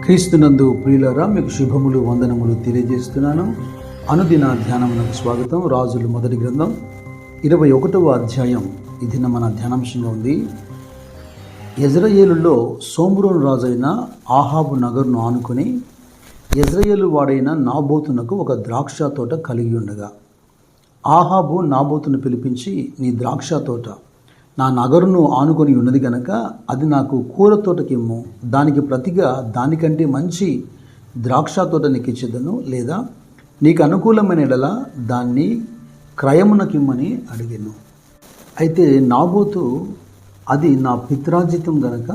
క్రీస్తునందు ప్రియులారా, మీకు శుభములు వందనములు తెలియజేస్తున్నాను. అనుదిన ధ్యానమునకు స్వాగతం. రాజుల మొదటి గ్రంథం 21వ అధ్యాయం ఈ దిన మన ధ్యానాంశంగా ఉంది. యెజ్రెయేలులో సోమ్రోను రాజైన ఆహాబు నగరును ఆనుకొని యెజ్రెయేలు వాడైన నాబోతునకు ఒక ద్రాక్ష తోట కలిగి ఉండగా, ఆహాబు నాబోతును పిలిపించి, నీ ద్రాక్ష తోట నా నగరును ఆనుకొని ఉన్నది గనక అది నాకు కూర తోటకిమ్ము, దానికి ప్రతిగా దానికంటే మంచి ద్రాక్ష తోట నీకు ఇచ్చేదను, లేదా నీకు అనుకూలమైన ఎడల దాన్ని క్రయమునకిమ్మని అడిగాను. అయితే నాబోతు, అది నా పిత్రార్జితం గనక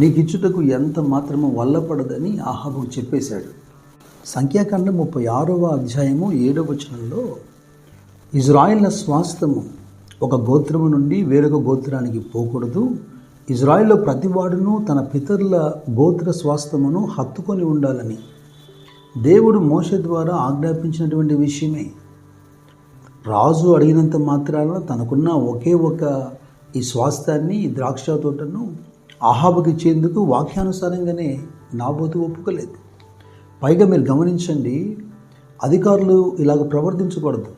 నీకు ఇచ్చుటకు ఎంత మాత్రమో వల్లపడదని ఆహాబుకు చెప్పేశాడు. సంఖ్యాకాండం 36వ అధ్యాయము 7వ వచనంలో, ఇజ్రాయేళ్ల స్వాస్థ్యము ఒక గోత్రము నుండి వేరొక గోత్రానికి పోకూడదు, ఇజ్రాయేల్లో ప్రతివాడును తన పితరుల గోత్ర స్వాస్థ్యమును హత్తుకొని ఉండాలని దేవుడు మోషే ద్వారా ఆజ్ఞాపించినటువంటి విషయమే. రాజు అడిగినంత మాత్రాన తనకున్న ఒకే ఒక ఈ స్వాస్థ్యాన్ని, ఈ ద్రాక్ష తోటను ఆహాబుకి ఇచ్చేందుకు వాక్యానుసారంగానే నాబోతు ఒప్పుకోలేదు. పైగా మీరు గమనించండి, అధికారులు ఇలాగ ప్రవర్తించకూడదు.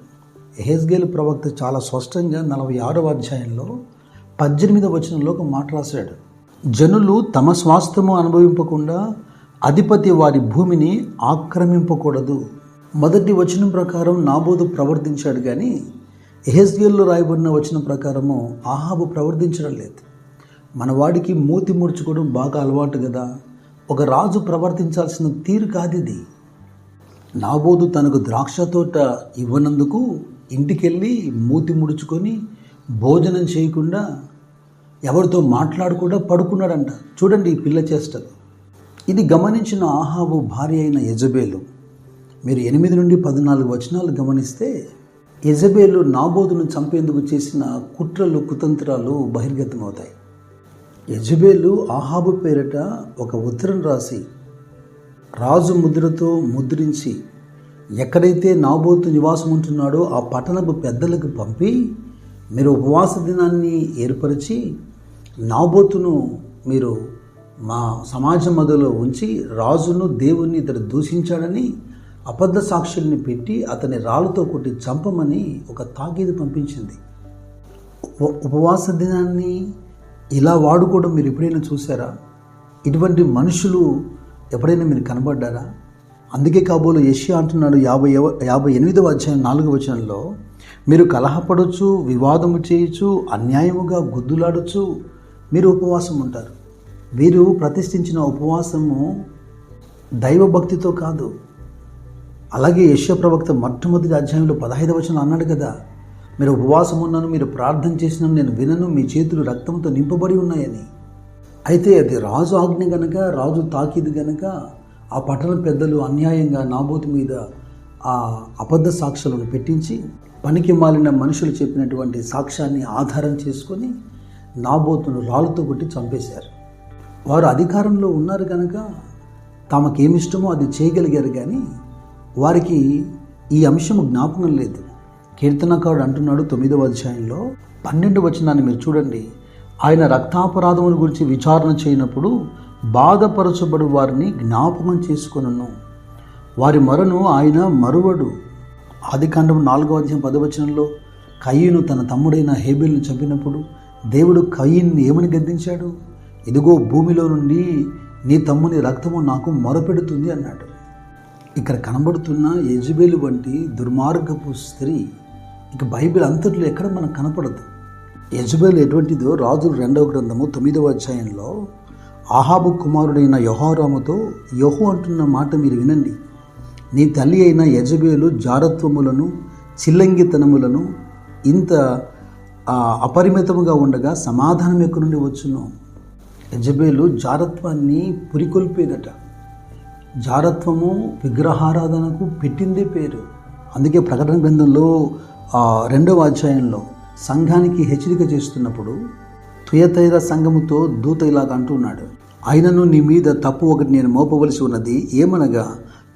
యెహెజ్కేలు ప్రవక్త చాలా స్పష్టంగా 46వ అధ్యాయంలో 18వ వచనంలో ఒక మాట రాశాడు. జనులు తమ స్వాస్థ్యము అనుభవింపకుండా అధిపతి వారి భూమిని ఆక్రమింపకూడదు. మొదటి వచనం ప్రకారం నాబోతు ప్రవర్తించాడు, కానీ యెహెజ్కేలులో రాయబడిన వచనం ప్రకారము ఆహాబు ప్రవర్తించడం లేదు. మన వాడికి మూతి ముడుచుకోవడం బాగా అలవాటు కదా. ఒక రాజు ప్రవర్తించాల్సిన తీరు కాదిది. నాబోతు తనకు ద్రాక్ష తోట ఇవ్వనందుకు ఇంటికెళ్ళి మూతి ముడుచుకొని భోజనం చేయకుండా ఎవరితో మాట్లాడకుండా పడుకున్నాడంట. చూడండి ఈ పిల్ల చేష్టలు. ఇది గమనించిన ఆహాబు భార్య అయిన యెజబేలు, మీరు 8 నుండి 14 వచనాలు గమనిస్తే, యెజబేలు నాబోతును చంపేందుకు చేసిన కుట్రలు, కుతంత్రాలు బహిర్గతమవుతాయి. యెజబేలు ఆహాబు పేరిట ఒక ఉత్తరం రాసి రాజు ముద్రతో ముద్రించి ఎక్కడైతే నాబోతు నివాసం ఉంటున్నాడో ఆ పట్టణపు పెద్దలకు పంపి, మీరు ఉపవాస దినాన్ని ఏర్పరిచి నాబోతును మీరు మా సమాజం మధ్యలో ఉంచి రాజును దేవుణ్ణి ఇతడు దూషించాడని అబద్ధ సాక్షుల్ని పెట్టి అతని రాళ్ళతో కొట్టి చంపమని ఒక తాకీదు పంపించింది. ఉపవాస దినాన్ని ఇలా వాడుకోవడం మీరు ఎప్పుడైనా చూసారా? ఇటువంటి మనుషులు ఎప్పుడైనా మీరు కనబడ్డారా? అందుకే కాబోలు యెషయా అంటున్నాడు 58వ అధ్యాయం 4వ వచనంలో, మీరు కలహపడవచ్చు, వివాదము చేయొచ్చు, అన్యాయముగా గుద్దులాడచ్చు, మీరు ఉపవాసం ఉంటారు. వీరు ప్రతిష్ఠించిన ఉపవాసము దైవభక్తితో కాదు. అలాగే యెషయా ప్రవక్త మొట్టమొదటి అధ్యాయంలో 15వ వచనం అన్నాడు కదా, మీరు ఉపవాసం ఉన్నాను, మీరు ప్రార్థన చేసినా నేను వినను, మీ చేతులు రక్తంతో నింపబడి ఉన్నాయని. అయితే అది రాజు ఆజ్ఞ గనక, రాజు తాకీదు గనక ఆ పట్టణ పెద్దలు అన్యాయంగా నాబోతు మీద ఆ అబద్ధ సాక్ష్యాలను పెట్టించి, పనికి మాలిన మనుషులు చెప్పినటువంటి సాక్ష్యాన్ని ఆధారం చేసుకొని నాబోతును రాళ్ళతో కొట్టి చంపేశారు. వారు అధికారంలో ఉన్నారు కనుక తమకేమిష్టమో అది చేయగలిగారు, కానీ వారికి ఈ అంశము జ్ఞాపకం లేదు. కీర్తనకారుడు అంటున్నాడు 9వ అధ్యాయంలో 12వ వచనాన్ని మీరు చూడండి, ఆయన రక్తాపరాధముల గురించి విచారణ చేయనప్పుడు బాధపరచబడు వారిని జ్ఞాపకం చేసుకొనును, వారి మొరను ఆయన మరువడు. ఆదికాండం 4వ అధ్యాయం 10వ వచనంలో కయీను తన తమ్ముడైన హేబెలును చంపినప్పుడు దేవుడు కయీన్ని ఏమని గద్దించాడు? ఇదిగో భూమిలో నుండి నీ తమ్ముని రక్తము నాకు మొరపెడుతుంది అన్నాడు. ఇక్కడ కనబడుతున్న యెజబేలు వంటి దుర్మార్గపు స్త్రీ ఇక బైబిల్ అంతట్లో ఎక్కడ మనకు కనపడదు. యెజబేలు ఎటువంటిదో రాజుల 2వ గ్రంథము 9వ అధ్యాయంలో ఆహాబు కుమారుడైన యెహోరాముతో యెహూ అంటున్న మాట మీరు వినండి, నీ తల్లి అయిన యెజబేలు జారత్వములను, చిల్లంగితనములను ఇంత అపరిమితముగా ఉండగా సమాధానం ఎక్కడి నుండి వచ్చును? యెజబేలు జారత్వాన్ని పురికొల్పేదట. జారత్వము విగ్రహారాధనకు పెట్టిందే పేరు. అందుకే ప్రకటన గ్రంథంలో 2వ అధ్యాయంలో సంఘానికి హెచ్చరిక చేస్తున్నప్పుడు తుయతైర సంఘముతో దూత ఇలాగ అంటున్నాడు, అయినను నీ మీద తప్పు ఒకటి నేను మోపవలసి ఉన్నది, ఏమనగా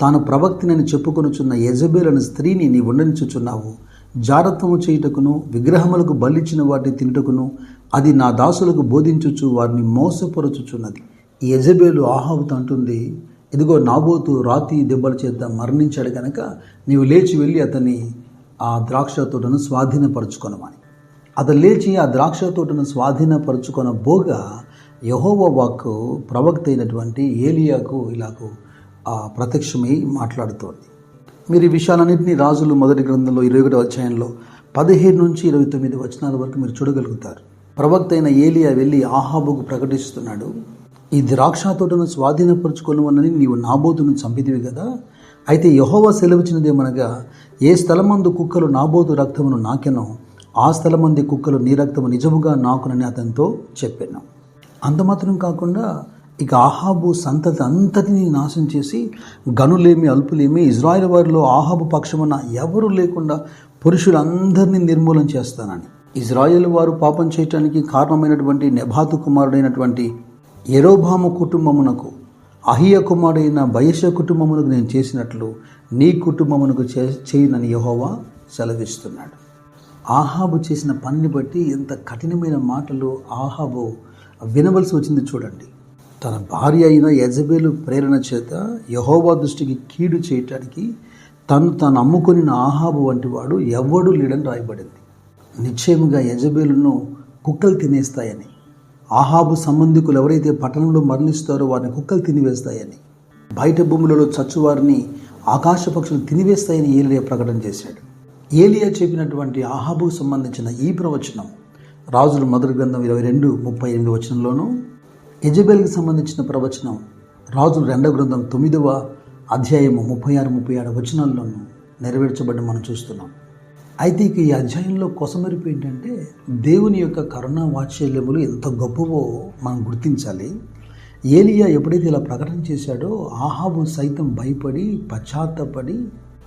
తాను ప్రవక్తినని చెప్పుకొనుచున్న యెజబేలు అనే స్త్రీని నీ ఉండనిచుచున్నావు. జారత్వము చేయుటకును విగ్రహములకు బలిచ్చిన వాటిని తినుటకును అది నా దాసులకు బోధించుచు వారిని మోసపరచుచున్నది. ఈ యెజబేలు ఆహాబుతో అంటుంది, ఇదిగో నాబోతు రాతి దెబ్బల చేత మరణించాడు కనుక నీవు లేచి వెళ్ళి అతన్ని ఆ ద్రాక్ష తోటను స్వాధీనపరచుకొనమని. అతను లేచి ఆ ద్రాక్ష తోటను స్వాధీనపరచుకొనబోగా యెహోవా వాక్కు ప్రవక్త అయినటువంటి ఏలియాకు ఇలాగూ ప్రత్యక్షమై మాట్లాడుతోంది. మీరు ఈ విషయాలన్నింటినీ రాజులు మొదటి గ్రంథంలో 21వ అధ్యాయంలో 17 నుంచి 29 వచనాల వరకు మీరు చూడగలుగుతారు. ప్రవక్త అయిన ఏలియా వెళ్ళి ఆహాబుకు ప్రకటిస్తున్నాడు, ఈ ద్రాక్ష తోటను స్వాధీనపరచుకొనువనని నీవు నాబోతును చంపితివి కదా, అయితే యెహోవా సెలవిచ్చినదేమనగా, ఏ స్థలమందు కుక్కలు నాబోతు రక్తమును నాకెనో ఆ స్థలమంది కుక్కలు నీ రక్తము నిజముగా నాకునని అతనితో చెప్పాను. అంత మాత్రం కాకుండా ఇక ఆహాబు సంతతి అంతటిని నాశనం చేసి గనులేమి అల్పులేమి ఇజ్రాయెల్ వారిలో ఆహాబు పక్షమున ఎవరు లేకుండా పురుషులందరినీ నిర్మూలన చేస్తానని. ఇజ్రాయెల్ వారు పాపం చేయటానికి కారణమైనటువంటి నెబాతు కుమారుడైనటువంటి యెరోబాము కుటుంబమునకు అహియ కుమారుడైన బయెషా కుటుంబమునకు నేను చేసినట్లు నీ కుటుంబమునకు చేయనని యెహోవా సెలవిస్తున్నాడు. ఆహాబు చేసిన పనిని బట్టి ఎంత కఠినమైన మాటలు ఆహాబు వినవలసి వచ్చింది చూడండి. తన భార్య అయిన యెజబెలు ప్రేరణ చేత యెహోవా దృష్టికి కీడు చేయటానికి తాను అమ్ముకొనిన ఆహాబు వంటి వాడు ఎవడూ లేడని రాయబడింది. నిశ్చయముగా యెజబెలును కుక్కలు తినేస్తాయని, ఆహాబు సంబంధికులు ఎవరైతే పట్టణంలో మరణిస్తారో వారిని కుక్కలు తినివేస్తాయని, బయట భూములలో చచ్చువారిని ఆకాశ పక్షులు తినివేస్తాయని ఏలియా ప్రకటన చేశాడు. ఏలియా చెప్పినటువంటి ఆహాబుకు సంబంధించిన ఈ ప్రవచనం రాజుల మొదటి గ్రంథం 22:38 వచనంలోనూ, యెజబెల్కి సంబంధించిన ప్రవచనం రాజుల 2వ గ్రంథం 9వ అధ్యాయము 36-37 వచనాల్లోనూ నెరవేర్చబడి మనం చూస్తున్నాం. అయితే ఇక ఈ అధ్యాయంలో కొసమెరుపు ఏంటంటే దేవుని యొక్క కరుణా వాత్సల్యములు ఎంత గొప్పవో మనం గుర్తించాలి. ఏలియా ఎప్పుడైతే ఇలా ప్రకటన చేశాడో ఆహాబు సైతం భయపడి పశ్చాత్తపడి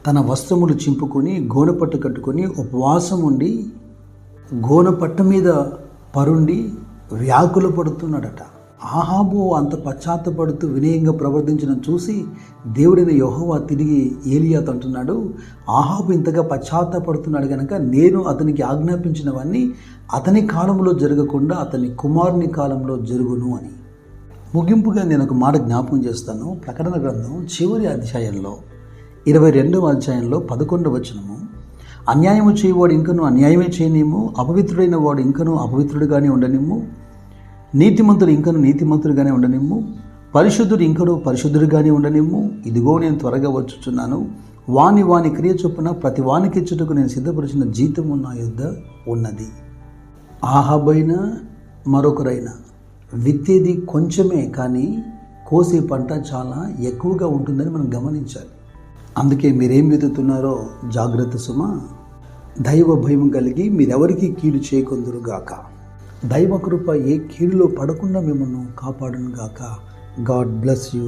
తన వస్త్రములు చింపుకొని గోనపట్టు కట్టుకొని ఉపవాసం ఉండి గోనపట్ట మీద పరుండి వ్యాకుల పడుతున్నాడట. ఆహాబు అంత పశ్చాత్తపడుతూ వినయంగా ప్రవర్తించడం చూసి దేవుడైన యెహోవా తిరిగి ఏలియాతో అంటున్నాడు, ఆహాబు ఇంతగా పశ్చాత్తపడుతున్నాడు కనుక నేను అతనికి ఆజ్ఞాపించినవన్నీ అతని కాలంలో జరగకుండా అతని కుమారుని కాలంలో జరుగును అని. ముగింపుగా నేను ఒక మాట జ్ఞాపకం చేస్తాను. ప్రకటన గ్రంథం చివరి అధ్యాయంలో 22వ అధ్యాయంలో 11వ వచనము, అన్యాయము చేయవాడు ఇంకనూ అన్యాయమే చేయనేమో, అపవిత్రుడైన వాడు ఇంకనూ అపవిత్రుడుగానే ఉండనిమ్ము, నీతిమంతుడు ఇంకనూ నీతిమంతుడుగానే ఉండనిమ్ము, పరిశుద్ధుడు ఇంకనూ పరిశుద్ధుడుగానే ఉండనిమ్ము, ఇదిగో నేను త్వరగా వచ్చుచున్నాను, వాని క్రియ చొప్పున ప్రతి వానికి ఇచ్చుటకు నేను సిద్ధపరిచిన జీతము నా యొద్ద ఉన్నది. ఆహాబైనా మరొకరైనా విత్తేది కొంచెమే కానీ కోసే పంట చాలా ఎక్కువగా ఉంటుందని మనం గమనించాలి. అందుకే మీరేం వెతుకుతున్నారో జాగ్రత్త సుమా. దైవ భయం కలిగి మీరెవరికి కీడు చేయకొందురుగాక. దైవ కృప ఏ కీడులో పడకుండా మిమ్మల్ని కాపాడునుగాక. God bless you.